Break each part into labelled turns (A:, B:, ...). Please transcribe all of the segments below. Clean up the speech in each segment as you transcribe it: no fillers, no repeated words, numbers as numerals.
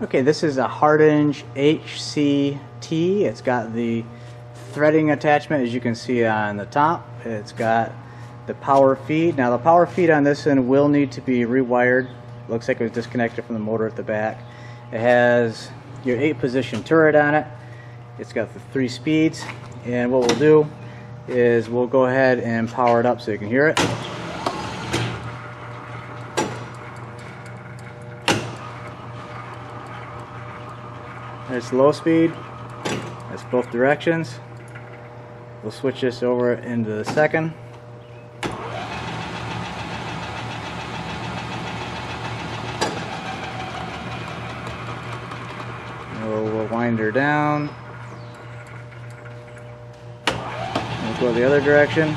A: Okay, this is a Hardinge HCT. It's got the threading attachment, as you can see on the top. It's got the power feed. Now the power feed on this end will need to be rewired. Looks like it was disconnected from the motor at the back. It has your 8-position turret on it. It's got the 3 speeds, and what we'll do is we'll go ahead and power it up so you can hear it. There's low speed. That's both directions. We'll switch this over into the second. We'll wind her down. We'll go the other direction.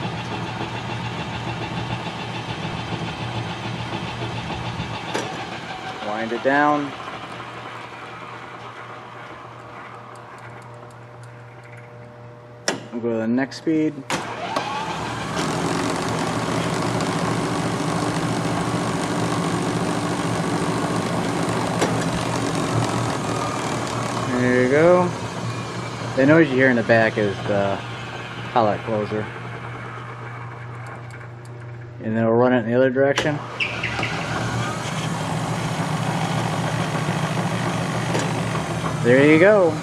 A: Wind it down. We'll go to the next speed. There you go. The noise you hear in the back is the collet closer. And then we'll run it in the other direction. There you go.